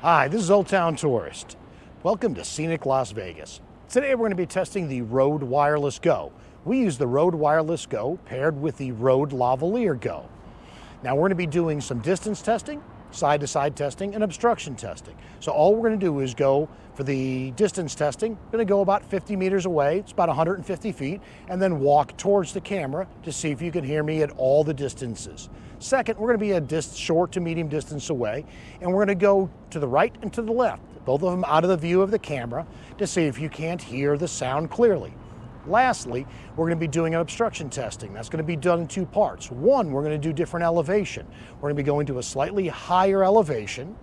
Hi, this is Old Town Tourist. Welcome to scenic Las Vegas. Today we're going to be testing the Rode Wireless Go. We use the Rode Wireless Go paired with the Rode Lavalier Go. Now we're going to be doing some distance testing, side-to-side testing, and obstruction testing. So all we're going to do is go for the distance testing. We're going to go about 50 meters away, it's about 150 feet, and then walk towards the camera to see if you can hear me at all the distances. Second, we're going to be a short to medium distance away, and we're going to go to the right and to the left, both of them out of the view of the camera, to see if you can't hear the sound clearly. Lastly, we're going to be doing an obstruction testing. That's going to be done in two parts. One, we're going to do different elevation. We're going to be going to a slightly higher elevation,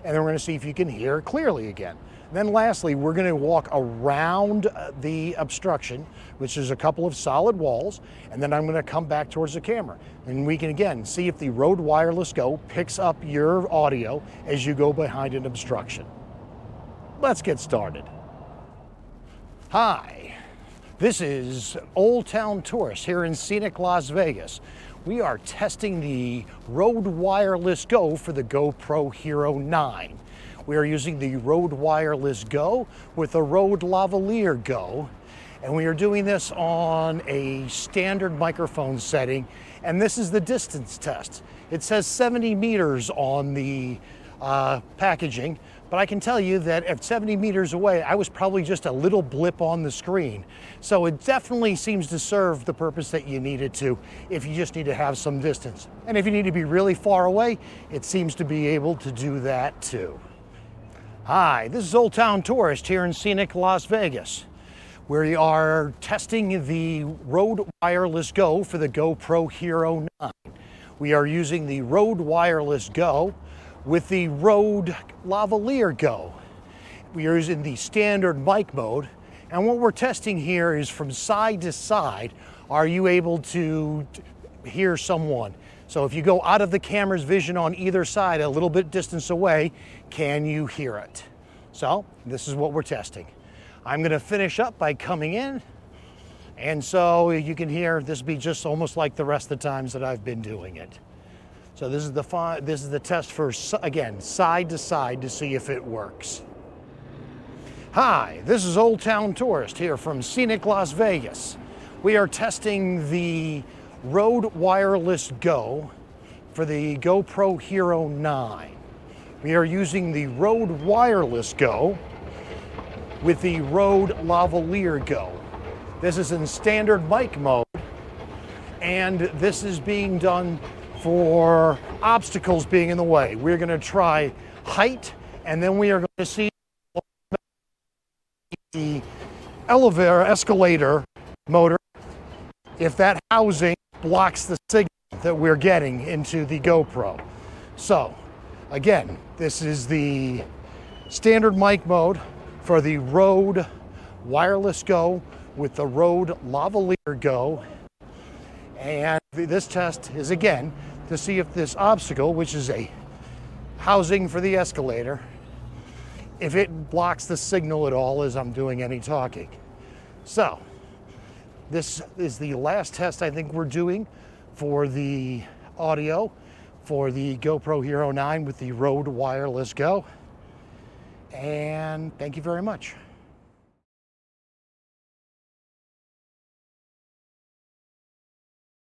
and then we're going to see if you can hear clearly again. And then lastly, we're going to walk around the obstruction, which is a couple of solid walls, and then I'm going to come back towards the camera. And we can again see if the Rode Wireless Go picks up your audio as you go behind an obstruction. Let's get started. Hi. This is Old Town Tourist here in scenic Las Vegas. We are testing the Rode Wireless Go for the GoPro Hero 9. We are using the Rode Wireless Go with the Rode Lavalier Go, and we are doing this on a standard microphone setting, and this is the distance test. It says 70 meters on the packaging, but I can tell you that at 70 meters away, I was probably just a little blip on the screen. So it definitely seems to serve the purpose that you need it to if you just need to have some distance. And if you need to be really far away, it seems to be able to do that too. Hi, this is Old Town Tourist here in scenic Las Vegas. We are testing the Rode Wireless Go for the GoPro Hero 9. We are using the Rode Wireless Go with the Rode Lavalier Go. We are using the standard mic mode, and what we're testing here is from side to side, are you able to hear someone? So if you go out of the camera's vision on either side a little bit distance away, can you hear it? So this is what we're testing. I'm going to finish up by coming in, and so you can hear this be just almost like the rest of the times that I've been doing it. So this is the test for, again, side to side to see if it works. Hi, this is Old Town Tourist here from scenic Las Vegas. We are testing the Rode Wireless Go for the GoPro Hero 9. We are using the Rode Wireless Go with the Rode Lavalier Go. This is in standard mic mode, and this is being done for obstacles being in the way. We're going to try height, and then we are going to see the elevator escalator motor, if that housing blocks the signal that we're getting into the GoPro. So again, this is the standard mic mode for the Rode Wireless Go with the Rode Lavalier Go. And this test is again to see if this obstacle, which is a housing for the escalator, if it blocks the signal at all as I'm doing any talking. So this is the last test I think we're doing for the audio for the GoPro Hero 9 with the Rode Wireless Go. And thank you very much.